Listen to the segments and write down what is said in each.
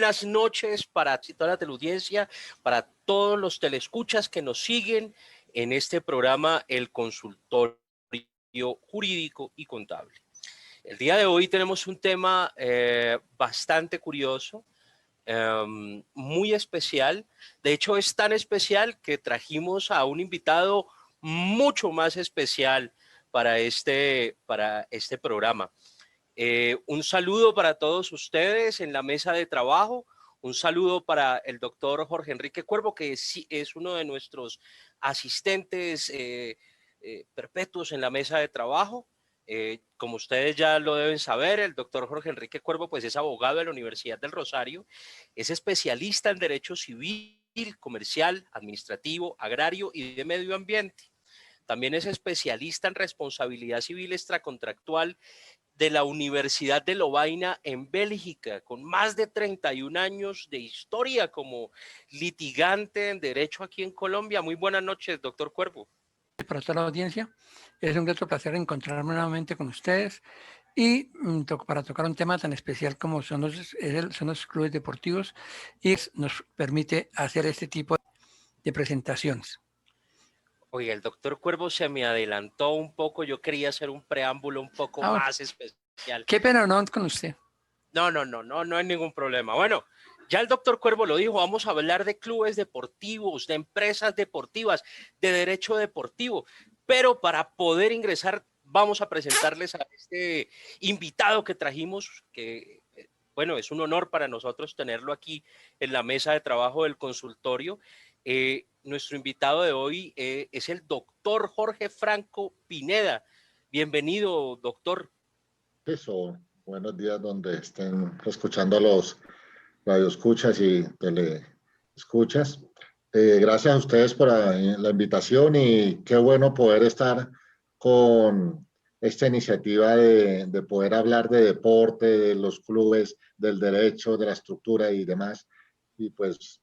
buenas noches para toda la teleaudiencia, para todos los telescuchas que nos siguen en este programa El Consultorio Jurídico y Contable. El día de hoy tenemos un tema bastante curioso, muy especial. De hecho, es tan especial que trajimos a un invitado mucho más especial para este programa. Un saludo para todos ustedes en la mesa de trabajo. Un saludo para el doctor Jorge Enrique Cuervo, que sí es uno de nuestros asistentes perpetuos en la mesa de trabajo. Como ustedes ya lo deben saber, el doctor Jorge Enrique Cuervo pues es abogado de la Universidad del Rosario, es especialista en Derecho Civil, Comercial, Administrativo, Agrario y de Medio Ambiente. También es especialista en responsabilidad civil extracontractual de la Universidad de Lovaina en Bélgica, con más de 31 años de historia como litigante en derecho aquí en Colombia. Muy buenas noches, doctor Cuervo. Para toda la audiencia, es un grato placer encontrarme nuevamente con ustedes y para tocar un tema tan especial como son los clubes deportivos y nos permite hacer este tipo de presentaciones. Oye, el doctor Cuervo se me adelantó un poco, yo quería hacer un preámbulo un poco más especial. Qué pena, no con usted. No hay ningún problema. Bueno, ya el doctor Cuervo lo dijo, vamos a hablar de clubes deportivos, de empresas deportivas, de derecho deportivo, pero para poder ingresar vamos a presentarles a este invitado que trajimos, que bueno, es un honor para nosotros tenerlo aquí en la mesa de trabajo del consultorio. Nuestro invitado de hoy es el doctor Jorge Franco Pineda. Bienvenido, doctor. Eso, buenos días donde estén escuchando a los radioescuchas y teleescuchas. Gracias a ustedes por la invitación y qué bueno poder estar con esta iniciativa de poder hablar de deporte, de los clubes, del derecho, de la estructura y demás. Y pues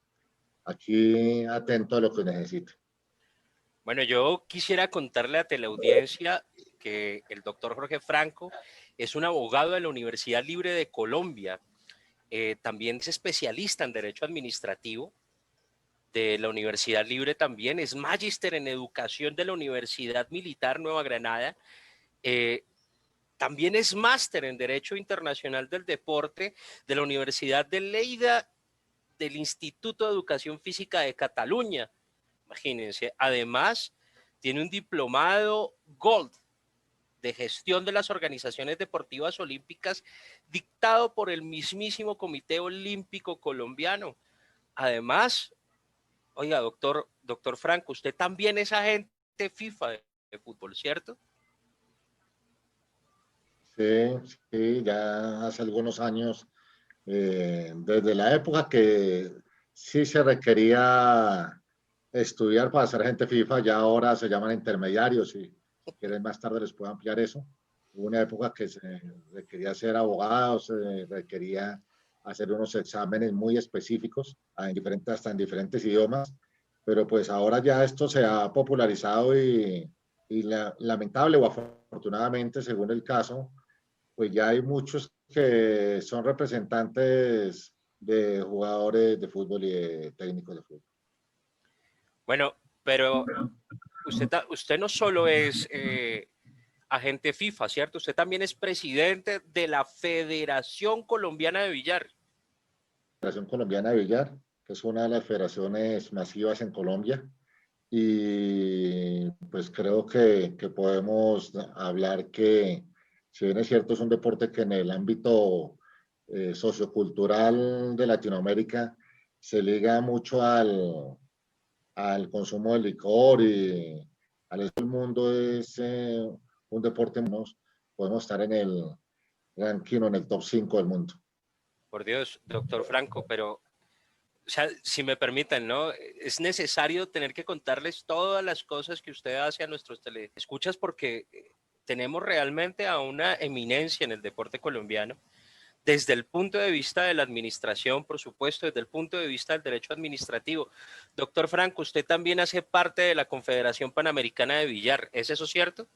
aquí atento a lo que necesite. Bueno, yo quisiera contarle a teleaudiencia que el doctor Jorge Franco es un abogado de la Universidad Libre de Colombia. También es especialista en Derecho Administrativo de la Universidad Libre también. Es magíster en Educación de la Universidad Militar Nueva Granada. También es máster en Derecho Internacional del Deporte de la Universidad de Lleida, del Instituto de Educación Física de Cataluña. Imagínense, además tiene un diplomado Gold de gestión de las organizaciones deportivas olímpicas dictado por el mismísimo Comité Olímpico Colombiano. Además, oiga, doctor Franco, usted también es agente FIFA de fútbol, ¿cierto? Sí, ya hace algunos años, desde la época que sí se requería estudiar para ser agente FIFA, ya ahora se llaman intermediarios y si quieren más tarde les puedo ampliar eso. Hubo una época que se requería ser abogado, se requería hacer unos exámenes muy específicos hasta en diferentes idiomas, pero pues ahora ya esto se ha popularizado y lamentable o afortunadamente, según el caso, pues ya hay muchos que son representantes de jugadores de fútbol y de técnicos de fútbol. Bueno, pero usted no solo es agente FIFA, ¿cierto? Usted también es presidente de la Federación Colombiana de Billar. Federación Colombiana de Billar, que es una de las federaciones masivas en Colombia. Y pues creo que podemos hablar que, si bien es cierto, es un deporte que en el ámbito sociocultural de Latinoamérica se liga mucho al consumo de licor y al resto del mundo es un deporte, podemos estar en el ranking o en el top 5 del mundo. Por Dios, doctor Franco, pero, o sea, si me permiten, ¿no? Es necesario tener que contarles todas las cosas que usted hace a nuestros teleescuchas porque tenemos realmente a una eminencia en el deporte colombiano. Desde el punto de vista de la administración, por supuesto, desde el punto de vista del derecho administrativo. Doctor Franco, usted también hace parte de la Confederación Panamericana de Billar, ¿es eso cierto?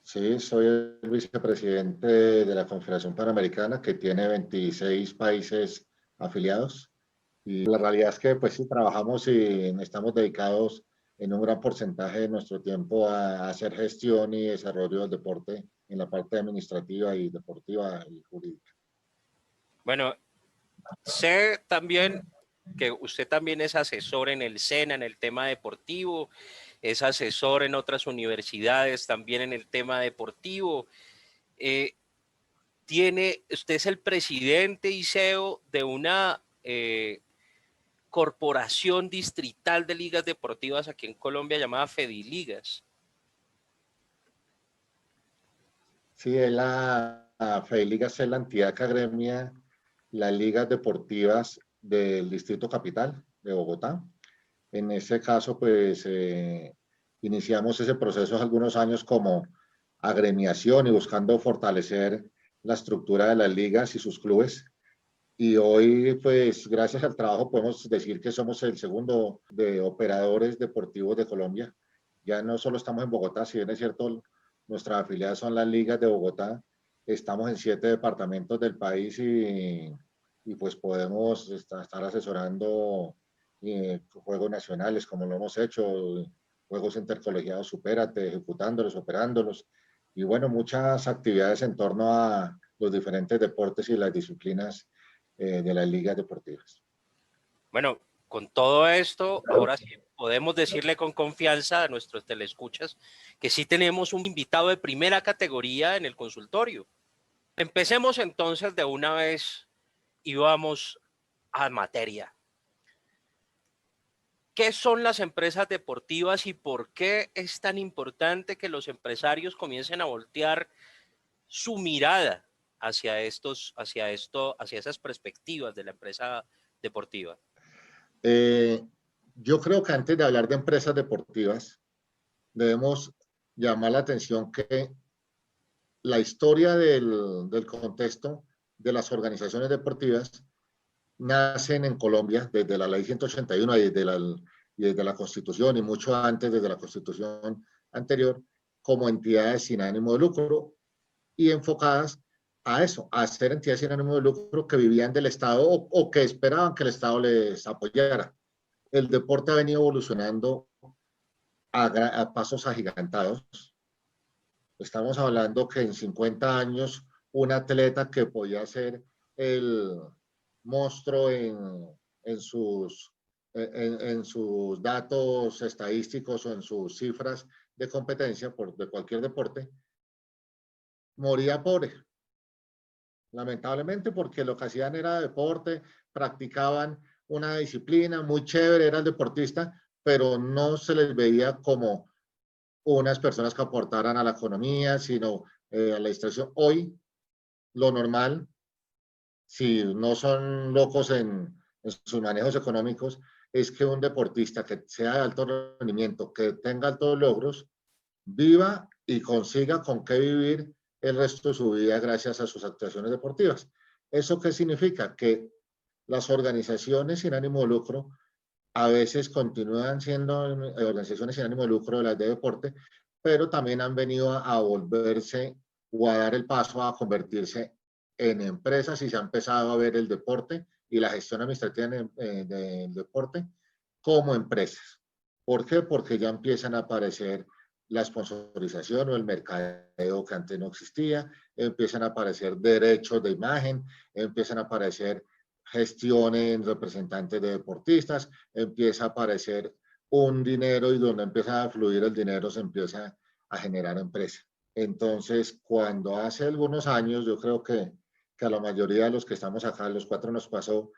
Sí, soy el vicepresidente de la Confederación Panamericana, que tiene 26 países afiliados. Y la realidad es que pues sí, trabajamos y estamos dedicados en un gran porcentaje de nuestro tiempo a hacer gestión y desarrollo del deporte en la parte administrativa y deportiva y jurídica. Bueno, sé también que usted también es asesor en el SENA, en el tema deportivo, es asesor en otras universidades también en el tema deportivo. Usted es el presidente y CEO de una corporación distrital de ligas deportivas aquí en Colombia llamada Fediligas. Sí, la Fediligas es la entidad que agremia las ligas deportivas del Distrito Capital de Bogotá. En ese caso, pues iniciamos ese proceso hace algunos años como agremiación y buscando fortalecer la estructura de las ligas y sus clubes. Y hoy, pues gracias al trabajo, podemos decir que somos el segundo de operadores deportivos de Colombia. Ya no solo estamos en Bogotá, si bien es cierto, nuestras afiliadas son las ligas de Bogotá. Estamos en 7 departamentos del país y pues podemos estar asesorando juegos nacionales, como lo hemos hecho, juegos intercolegiados, supérate, ejecutándolos, operándolos. Y bueno, muchas actividades en torno a los diferentes deportes y las disciplinas de las ligas deportivas. Bueno, con todo esto, ahora sí podemos decirle con confianza a nuestros telescuchas que sí tenemos un invitado de primera categoría en el consultorio. Empecemos entonces de una vez y vamos a materia. ¿Qué son las empresas deportivas y por qué es tan importante que los empresarios comiencen a voltear su mirada hacia esas perspectivas de la empresa deportiva? Yo creo que antes de hablar de empresas deportivas, debemos llamar la atención que la historia del contexto de las organizaciones deportivas nacen en Colombia desde la ley 181 y desde la Constitución y mucho antes, desde la Constitución anterior, como entidades sin ánimo de lucro y enfocadas a eso, a ser entidades sin ánimo de lucro que vivían del Estado o que esperaban que el Estado les apoyara. El deporte ha venido evolucionando a pasos agigantados. Estamos hablando que en 50 años un atleta que podía ser el monstruo en sus datos estadísticos o en sus cifras de competencia de cualquier deporte, moría pobre. Lamentablemente, porque lo que hacían era deporte, practicaban una disciplina muy chévere, era el deportista, pero no se les veía como unas personas que aportaran a la economía, sino a la distracción. Hoy, lo normal, si no son locos en sus manejos económicos, es que un deportista que sea de alto rendimiento, que tenga altos logros, viva y consiga con qué vivir el resto de su vida gracias a sus actuaciones deportivas. ¿Eso qué significa? Que las organizaciones sin ánimo de lucro a veces continúan siendo organizaciones sin ánimo de lucro de las de deporte, pero también han venido a volverse o a dar el paso a convertirse en empresas y se ha empezado a ver el deporte y la gestión administrativa del deporte como empresas. ¿Por qué? Porque ya empiezan a aparecer la sponsorización o el mercadeo que antes no existía, empiezan a aparecer derechos de imagen, empiezan a aparecer gestionen representantes de deportistas, empieza a aparecer un dinero y donde empieza a fluir el dinero se empieza a generar empresa. Entonces, cuando hace algunos años, yo creo que a la mayoría de los que estamos acá, los 4 nos pasó,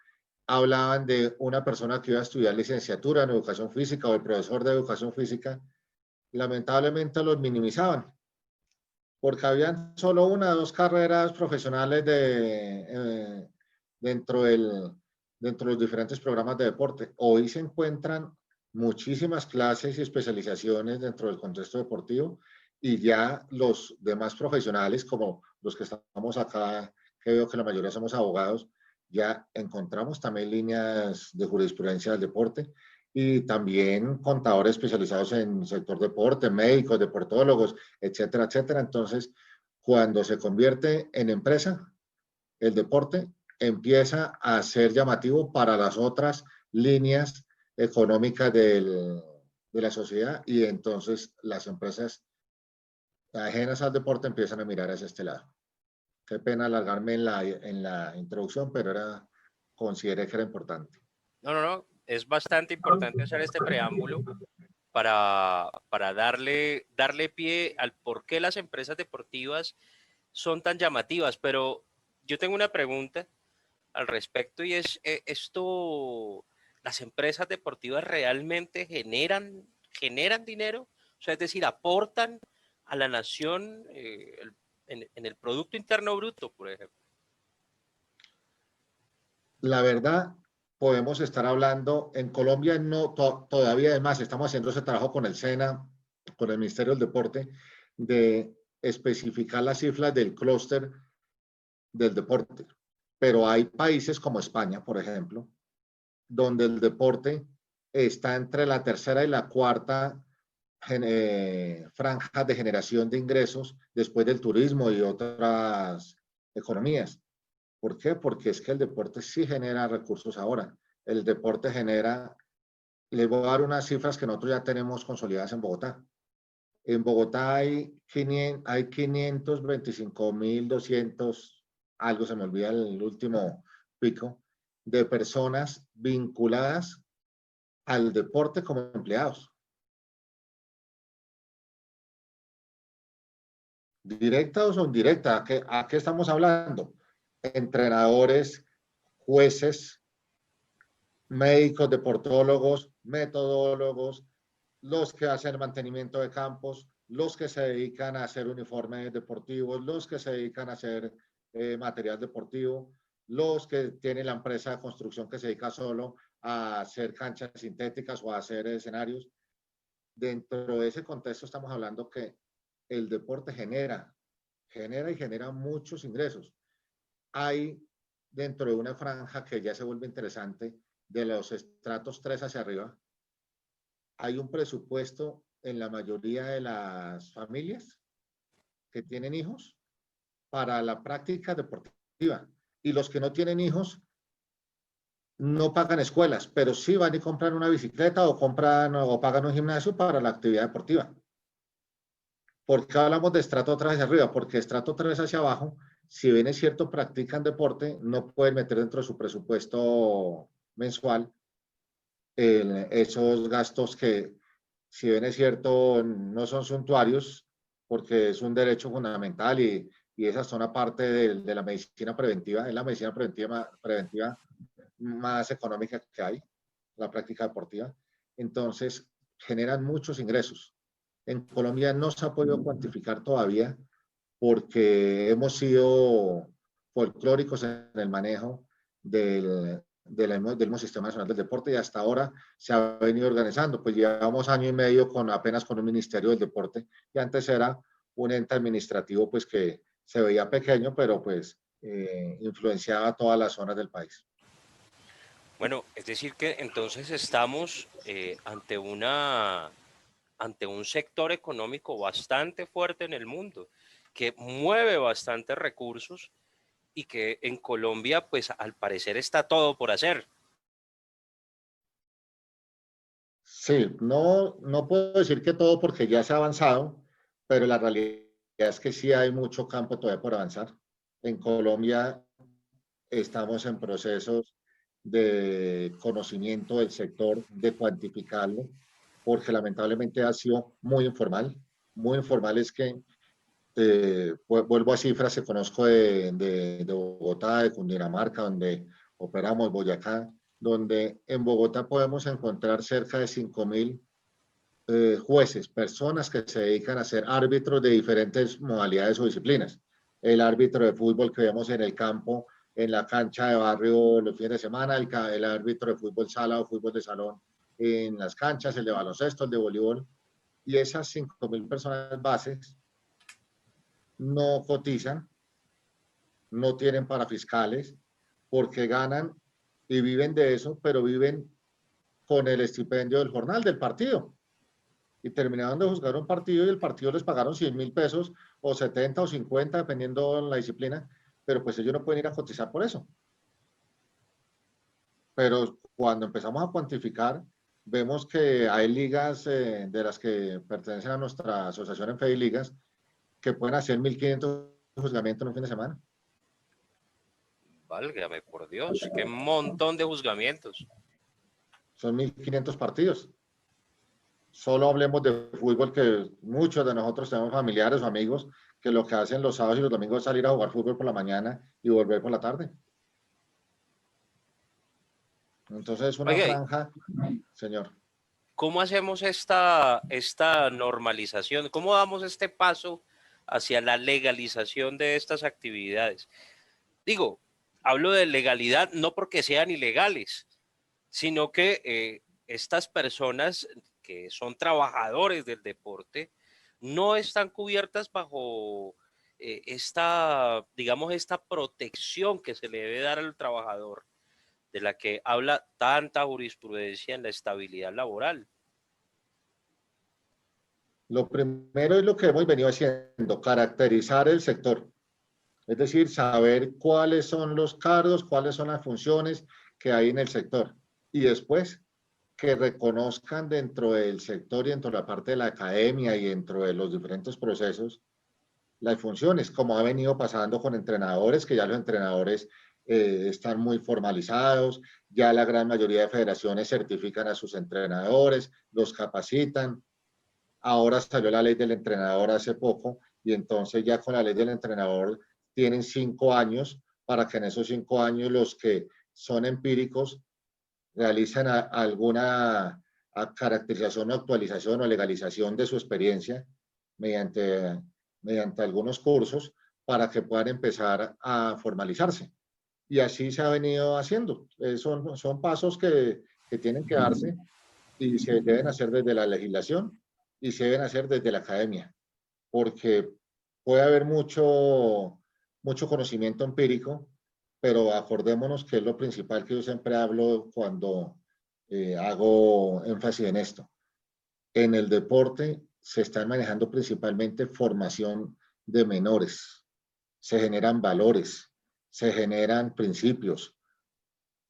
hablaban de una persona que iba a estudiar licenciatura en educación física o el profesor de educación física, lamentablemente los minimizaban, porque habían solo 1 o 2 carreras profesionales dentro de los diferentes programas de deporte. Hoy se encuentran muchísimas clases y especializaciones dentro del contexto deportivo y ya los demás profesionales, como los que estamos acá, que veo que la mayoría somos abogados, ya encontramos también líneas de jurisprudencia del deporte y también contadores especializados en sector deporte, médicos, deportólogos, etcétera, etcétera. Entonces, cuando se convierte en empresa, el deporte empieza a ser llamativo para las otras líneas económicas de la sociedad y entonces las empresas ajenas al deporte empiezan a mirar hacia este lado. Qué pena alargarme en la introducción, pero consideré que era importante. No. Es bastante importante hacer este preámbulo para darle pie al por qué las empresas deportivas son tan llamativas. Pero yo tengo una pregunta al respecto y es, ¿las empresas deportivas realmente generan dinero? O sea, es decir, aportan a la nación en el Producto Interno Bruto, por ejemplo. La verdad, podemos estar hablando, en Colombia no todavía, además, estamos haciendo ese trabajo con el SENA, con el Ministerio del Deporte, de especificar las cifras del clúster del deporte. Pero hay países como España, por ejemplo, donde el deporte está entre la tercera y la cuarta franja de generación de ingresos después del turismo y otras economías. ¿Por qué? Porque es que el deporte sí genera recursos ahora. El deporte genera, les voy a dar unas cifras que nosotros ya tenemos consolidadas en Bogotá. En Bogotá hay 525.200, algo se me olvida el último pico, de personas vinculadas al deporte como empleados. Directa o indirecta, ¿a qué estamos hablando? Entrenadores, jueces, médicos, deportólogos, metodólogos, los que hacen mantenimiento de campos, los que se dedican a hacer uniformes deportivos, los que se dedican a hacer material deportivo, los que tienen la empresa de construcción que se dedica solo a hacer canchas sintéticas o a hacer escenarios. Dentro de ese contexto estamos hablando que el deporte genera muchos ingresos. Hay dentro de una franja que ya se vuelve interesante, de los estratos 3 hacia arriba, hay un presupuesto en la mayoría de las familias que tienen hijos para la práctica deportiva. Y los que no tienen hijos no pagan escuelas, pero sí van y compran una bicicleta o pagan un gimnasio para la actividad deportiva. ¿Por qué hablamos de estrato 3 hacia arriba? Porque estrato 3 hacia abajo, si bien es cierto, practican deporte, no pueden meter dentro de su presupuesto mensual esos gastos que, si bien es cierto, no son suntuarios, porque es un derecho fundamental y esa son aparte de la medicina preventiva, es la medicina preventiva más económica que hay, la práctica deportiva. Entonces, generan muchos ingresos. En Colombia no se ha podido cuantificar todavía porque hemos sido folclóricos en el manejo del mismo Sistema Nacional del Deporte y hasta ahora se ha venido organizando. Pues llevamos año y medio apenas con un Ministerio del Deporte y antes era un ente administrativo pues que se veía pequeño, pero pues influenciaba todas las zonas del país. Bueno, es decir que entonces estamos ante un sector económico bastante fuerte en el mundo, que mueve bastantes recursos y que en Colombia, pues al parecer está todo por hacer. Sí, no puedo decir que todo porque ya se ha avanzado, pero la realidad es que sí hay mucho campo todavía por avanzar. En Colombia estamos en procesos de conocimiento del sector, de cuantificarlo, porque lamentablemente ha sido muy informal. Muy informal es que, vuelvo a cifras que conozco de Bogotá, de Cundinamarca, donde operamos, Boyacá, donde en Bogotá podemos encontrar cerca de 5.000 jueces, personas que se dedican a ser árbitros de diferentes modalidades o disciplinas. El árbitro de fútbol que vemos en el campo, en la cancha de barrio los fines de semana, el árbitro de fútbol sala o fútbol de salón en las canchas, el de baloncesto, el de voleibol. Y esas 5.000 personas bases no cotizan, no tienen parafiscales, porque ganan y viven de eso, pero viven con el estipendio del jornal del partido. Y terminaron de juzgar un partido y el partido les pagaron 100.000 pesos o 70 o 50, dependiendo de la disciplina, pero pues ellos no pueden ir a cotizar por eso. pero cuando empezamos a cuantificar, vemos que hay ligas de las que pertenecen a nuestra asociación en Fede Ligas que pueden hacer 1.500 juzgamientos en un fin de semana. Válgame por Dios, qué montón de juzgamientos. Son 1.500 partidos. Solo hablemos de fútbol, que muchos de nosotros tenemos familiares o amigos que lo que hacen los sábados y los domingos es salir a jugar fútbol por la mañana y volver por la tarde. Entonces es una Oiga, franja, señor. ¿cómo hacemos esta normalización? ¿Cómo damos este paso hacia la legalización de estas actividades? Digo, hablo de legalidad no porque sean ilegales, sino que estas personas que son trabajadores del deporte no están cubiertas bajo digamos, esta protección que se le debe dar al trabajador, de la que habla tanta jurisprudencia en la estabilidad laboral. Lo primero es lo que hemos venido haciendo, caracterizar el sector. Es decir, saber cuáles son los cargos, cuáles son las funciones que hay en el sector. Y después, que reconozcan dentro del sector y dentro de la parte de la academia y dentro de los diferentes procesos las funciones, como ha venido pasando con entrenadores, que ya los entrenadores están muy formalizados, ya la gran mayoría de federaciones certifican a sus entrenadores, los capacitan. Ahora salió la ley del entrenador hace poco y entonces ya con la ley del entrenador tienen 5 años para que en esos 5 años los que son empíricos realicen alguna caracterización, actualización o legalización de su experiencia mediante algunos cursos para que puedan empezar a formalizarse. Y así se ha venido haciendo. Son pasos que tienen que darse y se deben hacer desde la legislación y se deben hacer desde la academia, porque puede haber mucho conocimiento empírico, pero acordémonos que es lo principal que yo siempre hablo cuando hago énfasis en esto. En el deporte se están manejando principalmente formación de menores, se generan valores, se generan principios.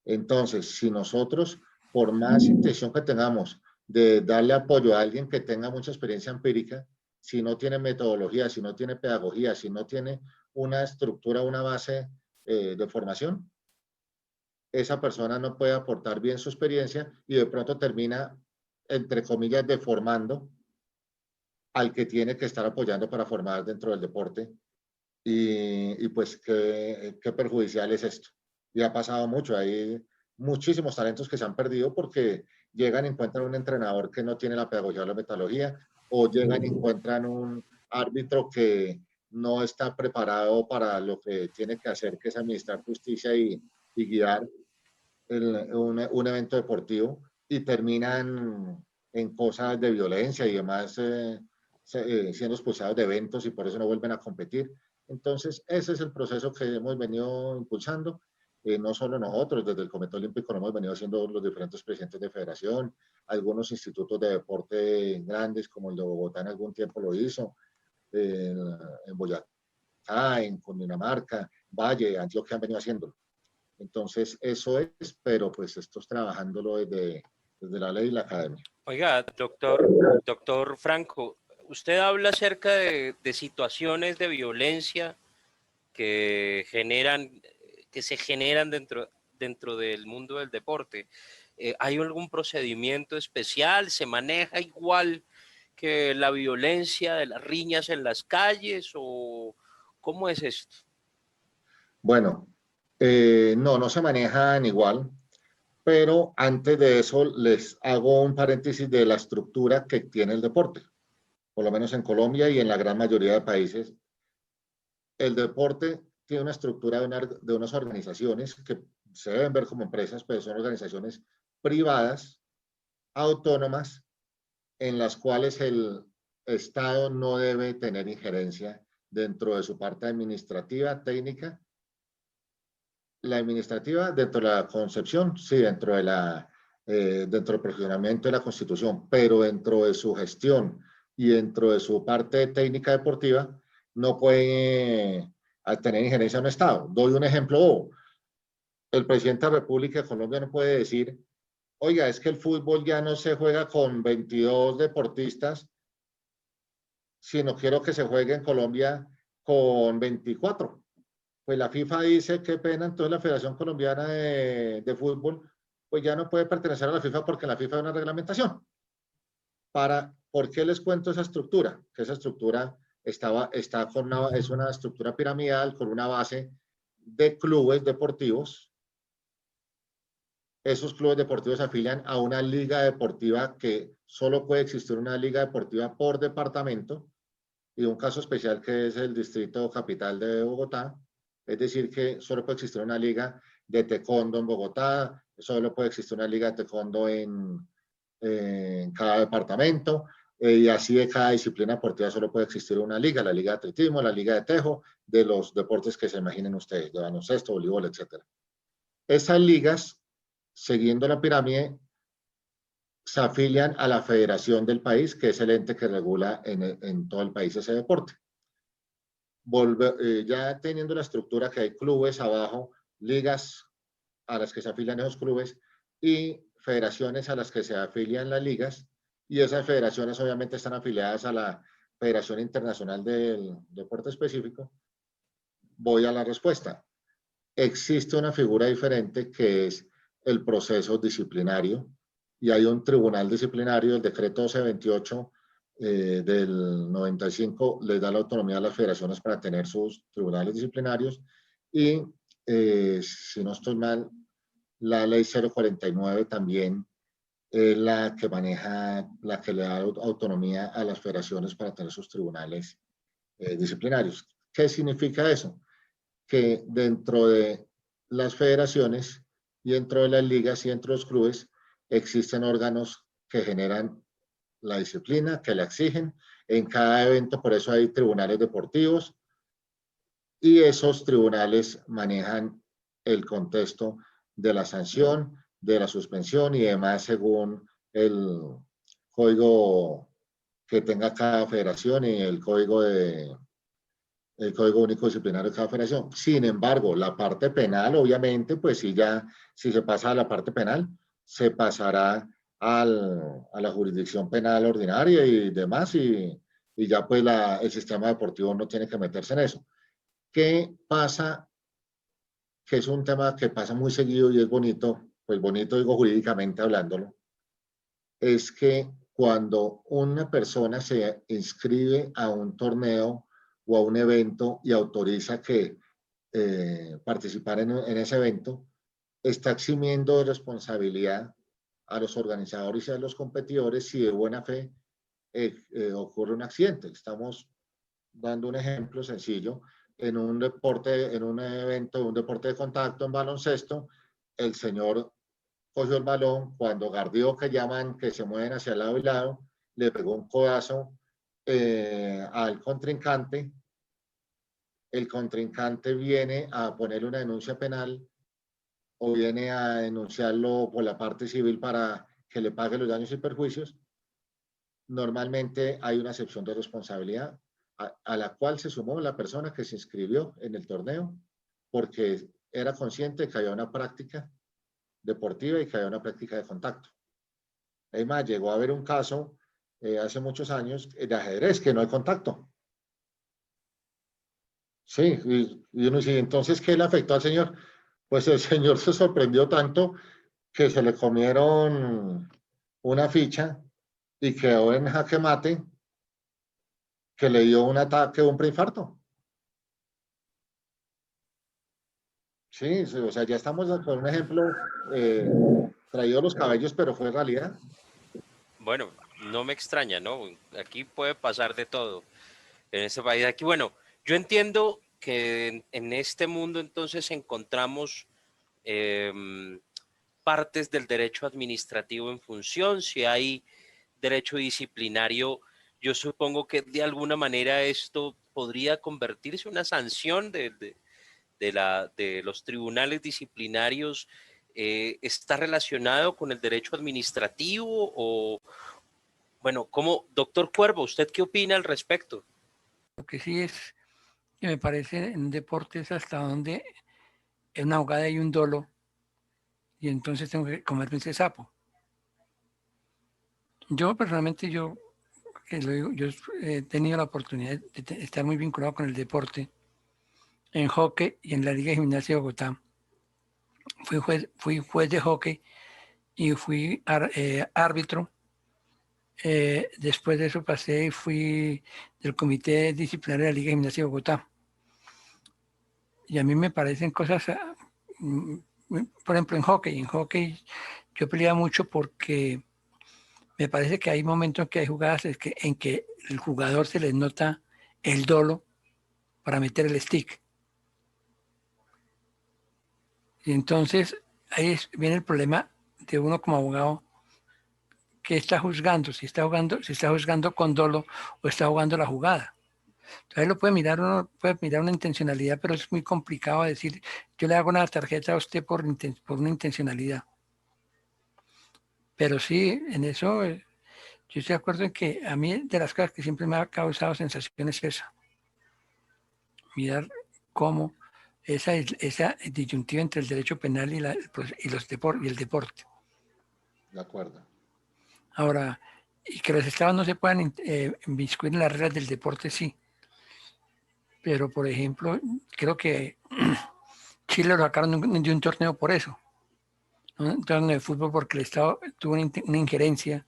Entonces, si nosotros, por más intención que tengamos de darle apoyo a alguien que tenga mucha experiencia empírica, si no tiene metodología, si no tiene pedagogía, si no tiene una estructura, una base de formación, esa persona no puede aportar bien su experiencia y de pronto termina, entre comillas, deformando al que tiene que estar apoyando para formar dentro del deporte. Y pues qué perjudicial es esto. Y ha pasado mucho, hay muchísimos talentos que se han perdido porque llegan y encuentran un entrenador que no tiene la pedagogía o la metodología, o llegan y encuentran un árbitro que no está preparado para lo que tiene que hacer, que es administrar justicia y guiar un evento deportivo, y terminan en cosas de violencia y demás, siendo expulsados de eventos y por eso no vuelven a competir. Entonces, ese es el proceso que hemos venido impulsando. No solo nosotros, desde el Comité Olímpico lo hemos venido haciendo los diferentes presidentes de federación, algunos institutos de deporte grandes como el de Bogotá en algún tiempo lo hizo, en Boyacá, en Cundinamarca, Valle, Antioquia han venido haciéndolo. Entonces, eso es, pero pues esto es trabajándolo desde la ley y la academia. Oiga, doctor Franco, usted habla acerca de situaciones de violencia que se generan dentro del mundo del deporte. ¿Hay algún procedimiento especial? ¿Se maneja igual que la violencia de las riñas en las calles? ¿O cómo es esto? Bueno, no se manejan igual, pero antes de eso les hago un paréntesis de la estructura que tiene el deporte, por lo menos en Colombia y en la gran mayoría de países. El deporte tiene una estructura de unas organizaciones que se deben ver como empresas, pero son organizaciones privadas, autónomas, en las cuales el Estado no debe tener injerencia dentro de su parte administrativa, técnica. La administrativa dentro de la concepción, sí, dentro del perfeccionamiento de la Constitución, pero dentro de su gestión y dentro de su parte técnica deportiva, no puede tener injerencia en un Estado. Doy un ejemplo. el presidente de la República de Colombia no puede decir, oiga, es que el fútbol ya no se juega con 22 deportistas, sino quiero que se juegue en Colombia con 24. Pues la FIFA dice, qué pena, entonces la Federación Colombiana de Fútbol, pues ya no puede pertenecer a la FIFA porque en la FIFA hay una reglamentación. ¿Por qué les cuento esa estructura? Que esa estructura es una estructura piramidal con una base de clubes deportivos. Esos clubes deportivos se afilian a una liga deportiva que solo puede existir una liga deportiva por departamento y un caso especial que es el Distrito Capital de Bogotá. Es decir, que solo puede existir una liga de taekwondo en Bogotá, solo puede existir una liga de taekwondo en cada departamento, y así de cada disciplina deportiva solo puede existir una liga, la liga de atletismo, la liga de tejo, de los deportes que se imaginen ustedes, de baloncesto, voleibol, etc. Esas ligas, siguiendo la pirámide, se afilian a la federación del país, que es el ente que regula en todo el país ese deporte. Ya teniendo la estructura que hay clubes abajo, ligas a las que se afilian esos clubes y federaciones a las que se afilian las ligas, y esas federaciones obviamente están afiliadas a la Federación Internacional del Deporte Específico, voy a la respuesta. Existe una figura diferente que es el proceso disciplinario, y hay un tribunal disciplinario, el decreto 1228 del 95 les da la autonomía a las federaciones para tener sus tribunales disciplinarios, y si no estoy mal, la ley 049 también es la que maneja, la que le da autonomía a las federaciones para tener sus tribunales disciplinarios. ¿Qué significa eso? Que dentro de las federaciones y dentro de las ligas y dentro de los clubes existen órganos que generan la disciplina, que la exigen en cada evento, por eso hay tribunales deportivos, y esos tribunales manejan el contexto de la sanción, de la suspensión y demás según el código que tenga cada federación y el Código Único Disciplinario de cada federación. Sin embargo, la parte penal, obviamente, pues si se pasa a la parte penal, se pasará a la jurisdicción penal ordinaria y demás, y ya pues el sistema deportivo no tiene que meterse en eso. ¿Qué pasa? Que es un tema que pasa muy seguido y es bonito, pues bonito digo jurídicamente hablándolo, es que cuando una persona se inscribe a un torneo o a un evento y autoriza que participar en ese evento, está eximiendo de responsabilidad a los organizadores y a los competidores si de buena fe ocurre un accidente. Estamos dando un ejemplo sencillo. En un deporte, en un evento, un deporte de contacto en baloncesto, el señor cogió el balón, cuando guardió, que llaman, que se mueven hacia el lado y lado, le pegó un codazo al contrincante. El contrincante viene a ponerle una denuncia penal o viene a denunciarlo por la parte civil para que le pague los daños y perjuicios. Normalmente hay una excepción de responsabilidad a la cual se sumó la persona que se inscribió en el torneo porque era consciente de que había una práctica deportiva y que había una práctica de contacto. Además, llegó a haber un caso hace muchos años de ajedrez que no hay contacto. Sí, y uno dice, entonces, ¿qué le afectó al señor? Pues el señor se sorprendió tanto que se le comieron una ficha y quedó en jaque mate, que le dio un ataque, un preinfarto. Sí, o sea, ya estamos con un ejemplo traído a los cabellos, pero fue realidad. Bueno, no me extraña, ¿no? Aquí puede pasar de todo en este país. Aquí, bueno, yo entiendo que en este mundo entonces encontramos partes del derecho administrativo en función, si hay derecho disciplinario, yo supongo que de alguna manera esto podría convertirse en una sanción de los tribunales disciplinarios. ¿Está relacionado con el derecho administrativo o, bueno, como doctor Cuervo, usted qué opina al respecto? Lo que sí es que me parece en deportes hasta donde en una jugada hay un dolo y entonces tengo que comerme ese sapo. Yo personalmente, que lo digo, yo he tenido la oportunidad de estar muy vinculado con el deporte en hockey y en la Liga de Gimnasia de Bogotá. Fui juez de hockey y fui árbitro. Después de eso pasé y fui del comité disciplinario de la Liga de Gimnasia de Bogotá. Y a mí me parecen cosas, por ejemplo, en hockey yo peleaba mucho porque me parece que hay momentos que hay jugadas en que el jugador se les nota el dolo para meter el stick. Y entonces ahí viene el problema de uno como abogado que está juzgando, si está juzgando con dolo o está jugando la jugada. Entonces uno puede mirar una intencionalidad, pero es muy complicado decir, yo le hago una tarjeta a usted por una intencionalidad. Pero sí, en eso yo estoy de acuerdo en que a mí de las cosas que siempre me ha causado sensación es esa. Mirar cómo esa disyuntiva entre el derecho penal y el deporte. De acuerdo. Ahora, y que los estados no se puedan inmiscuir en las reglas del deporte, sí. Pero, por ejemplo, creo que Chile lo sacaron de un torneo por eso. ¿No? Un torneo de fútbol porque el Estado tuvo una injerencia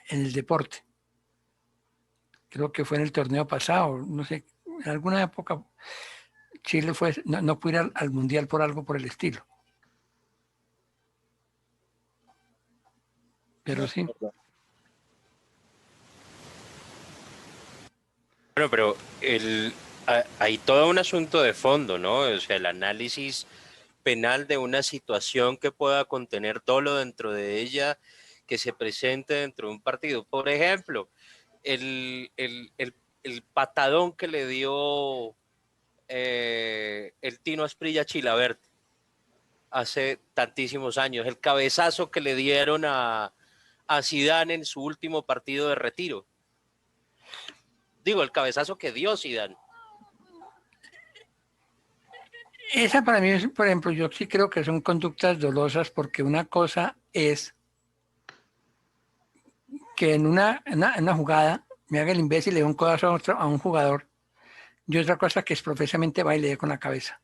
en el deporte. Creo que fue en el torneo pasado, no sé, en alguna época Chile no pudo ir al Mundial por algo por el estilo. Pero sí. Bueno, pero hay todo un asunto de fondo, ¿no? O sea, el análisis penal de una situación que pueda contener dolo dentro de ella, que se presente dentro de un partido. Por ejemplo, el patadón que le dio el Tino Asprilla a Chilavert hace tantísimos años, el cabezazo que le dieron a Zidane en su último partido de retiro. Digo, el cabezazo que dio Zidane. Esa para mí es, por ejemplo, yo sí creo que son conductas dolosas porque una cosa es que en una jugada me haga el imbécil y le dé un codazo a un jugador y otra cosa que es profesamente va y le dé con la cabeza.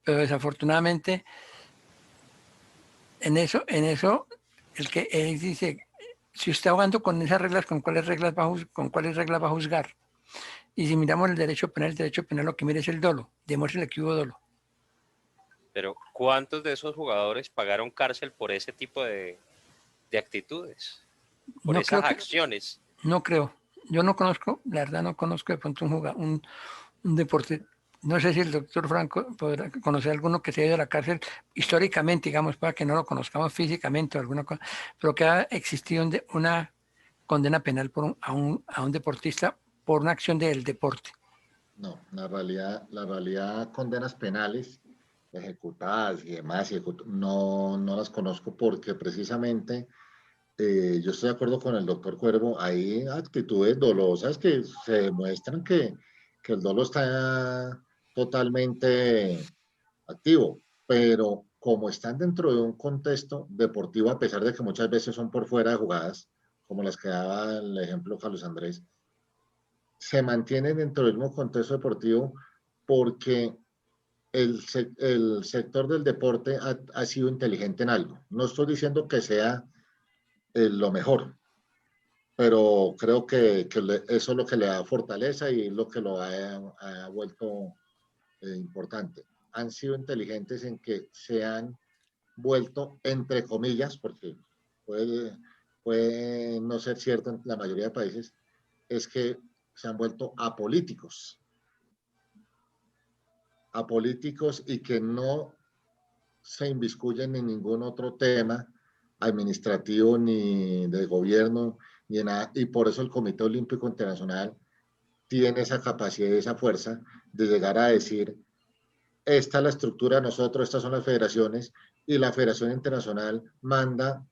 Pero desafortunadamente en eso, el que él dice, si usted está jugando con esas reglas, ¿con cuáles reglas va a juzgar? Y si miramos el derecho penal lo que mira es el dolo, demuestre que hubo dolo. Pero ¿cuántos de esos jugadores pagaron cárcel por ese tipo de actitudes? Por esas acciones. No creo. Yo no conozco, la verdad no conozco de pronto un deporte. No sé si el doctor Franco podrá conocer alguno que se haya ido a la cárcel históricamente, digamos, para que no lo conozcamos físicamente o alguna cosa, pero que ha existido una condena penal a un deportista por una acción del deporte. No, la realidad, condenas penales ejecutadas y demás, no las conozco porque precisamente yo estoy de acuerdo con el doctor Cuervo, hay actitudes dolosas que se demuestran que el dolo está totalmente activo, pero como están dentro de un contexto deportivo, a pesar de que muchas veces son por fuera de jugadas, como las que daba el ejemplo Carlos Andrés, se mantienen dentro del mismo contexto deportivo porque el sector del deporte ha sido inteligente en algo. No estoy diciendo que sea lo mejor, pero creo que eso es lo que le da fortaleza y lo que lo ha vuelto importante. Han sido inteligentes en que se han vuelto, entre comillas, porque puede no ser cierto en la mayoría de países, es que se han vuelto apolíticos y que no se inmiscuyen en ningún otro tema administrativo ni de gobierno ni en nada. Y por eso el Comité Olímpico Internacional tiene esa capacidad y esa fuerza de llegar a decir, esta es la estructura de nosotros, estas son las federaciones, y la Federación Internacional manda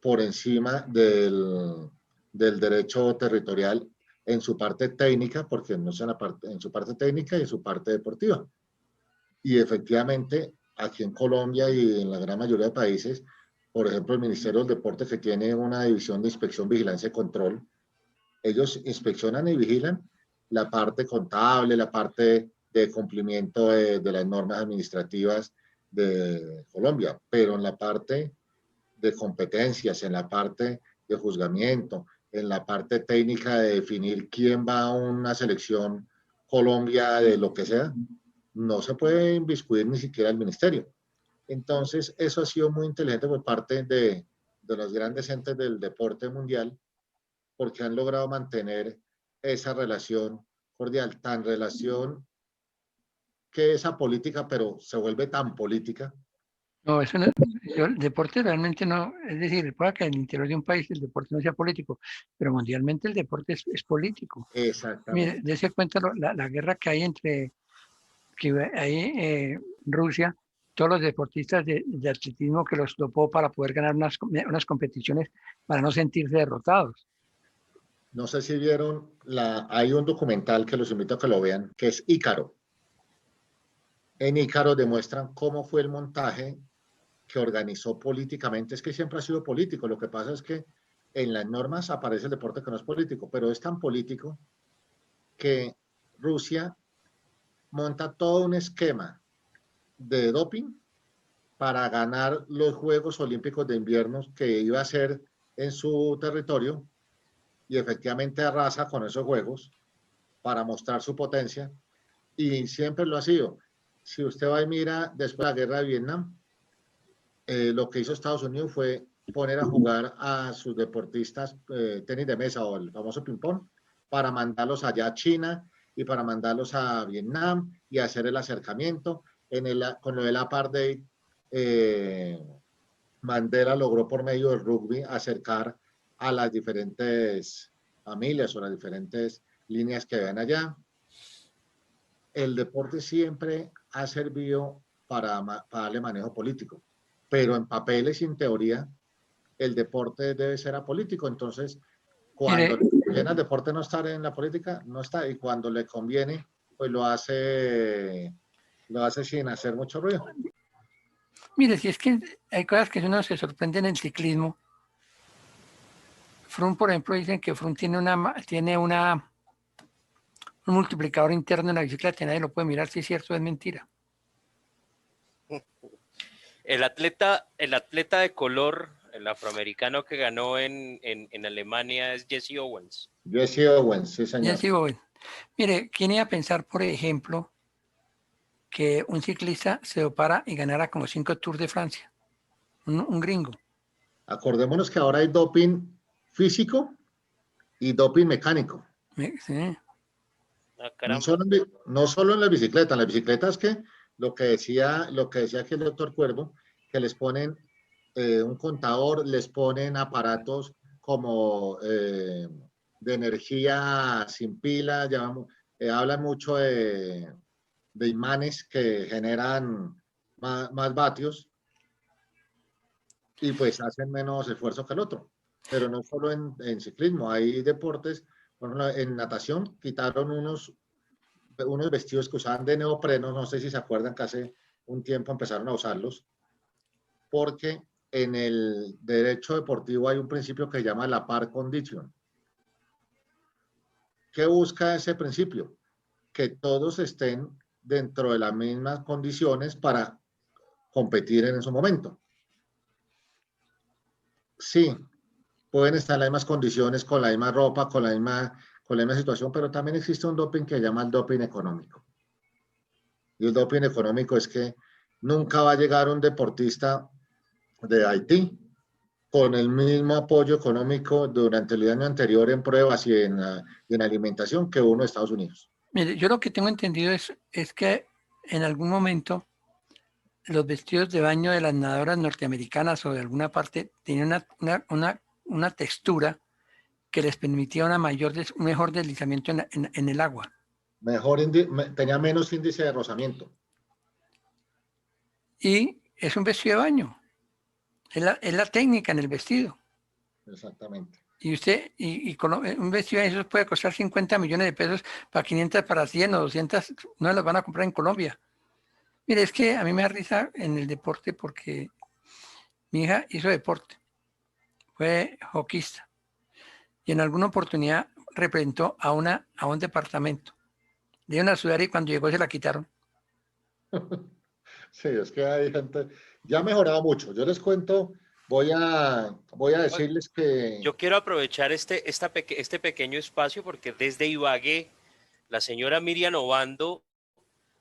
por encima del derecho territorial en su parte técnica, porque no es en su parte técnica y en su parte deportiva. Y efectivamente, aquí en Colombia y en la gran mayoría de países, por ejemplo, el Ministerio del Deporte, que tiene una división de inspección, vigilancia y control, ellos inspeccionan y vigilan la parte contable, la parte de cumplimiento de las normas administrativas de Colombia, pero en la parte de competencias, en la parte de juzgamiento, en la parte técnica de definir quién va a una selección Colombia de lo que sea, no se puede inmiscuir ni siquiera el ministerio. Entonces, eso ha sido muy inteligente por parte de los grandes entes del deporte mundial, porque han logrado mantener esa relación cordial, tan relación que es apolítica, pero se vuelve tan política. No, eso no, el deporte realmente no, es decir, puede que en el interior de un país el deporte no sea político, pero mundialmente el deporte es político. Mire, Exactamente. dése cuenta la guerra que hay entre que hay Rusia, todos los deportistas de atletismo que los dopó para poder ganar unas competiciones para no sentirse derrotados. No sé si vieron, hay un documental que los invito a que lo vean, que es Ícaro. En Ícaro demuestran cómo fue el montaje que organizó políticamente. Es que siempre ha sido político. Lo que pasa es que en las normas aparece el deporte que no es político, pero es tan político que Rusia monta todo un esquema de doping para ganar los Juegos Olímpicos de Invierno que iba a ser en su territorio, y efectivamente arrasa con esos Juegos para mostrar su potencia, y siempre lo ha sido. Si usted va y mira después de la guerra de Vietnam, lo que hizo Estados Unidos fue poner a jugar a sus deportistas tenis de mesa o el famoso ping-pong para mandarlos allá a China y para mandarlos a Vietnam y hacer el acercamiento. Con lo del apartheid, Mandela logró por medio del rugby acercar a las diferentes familias o las diferentes líneas que ven allá. El deporte siempre ha servido para darle manejo político, pero en papeles y en teoría el deporte debe ser apolítico. Entonces, cuando Mire, le conviene al deporte no estar en la política, no está, y cuando le conviene, pues lo hace sin hacer mucho ruido. mire, si es que hay cosas que uno se sorprende en el ciclismo. Froome, por ejemplo, dicen que Froome tiene un multiplicador interno en la bicicleta y nadie lo puede mirar si es cierto o es mentira. El atleta de color, el afroamericano que ganó en Alemania es Jesse Owens. Jesse Owens, sí, señor. Sí, bueno. Mire, ¿quién iba a pensar, por ejemplo, que un ciclista se dopara y ganara como 5 Tours de Francia? Un gringo. Acordémonos que ahora hay doping físico y doping mecánico. Sí. Ah, No solo en las bicicletas que lo que decía aquí el doctor Cuervo, que les ponen un contador, les ponen aparatos como de energía sin pila, hablan mucho de imanes que generan más vatios y pues hacen menos esfuerzo que el otro. Pero no solo en ciclismo, hay deportes, por ejemplo, en natación quitaron unos vestidos que usaban de neopreno, no sé si se acuerdan que hace un tiempo empezaron a usarlos, porque en el derecho deportivo hay un principio que se llama la par condition. ¿Qué busca ese principio? Que todos estén dentro de las mismas condiciones para competir en ese momento. Sí, pueden estar en las mismas condiciones, con la misma ropa, con la misma situación, pero también existe un doping que se llama el doping económico. Y el doping económico es que nunca va a llegar un deportista de Haití con el mismo apoyo económico durante el año anterior en pruebas y en alimentación que uno de Estados Unidos. Mire, yo lo que tengo entendido es que en algún momento los vestidos de baño de las nadadoras norteamericanas o de alguna parte tenían una textura que les permitía un mejor deslizamiento en el agua. Tenía menos índice de rozamiento. Y es un vestido de baño. Es la técnica en el vestido. Exactamente. Y usted, con un vestido de esos puede costar 50 millones de pesos, para 500, para 100 o 200, no los van a comprar en Colombia. Mire, es que a mí me da risa en el deporte porque mi hija hizo deporte, fue hockeyista y en alguna oportunidad representó a un departamento. Le dieron a sudar y cuando llegó se la quitaron. Sí, es que hay gente, ya ha mejorado mucho. Yo les cuento, voy a decirles que Yo quiero aprovechar este pequeño espacio porque desde Ibagué, la señora Miriam Obando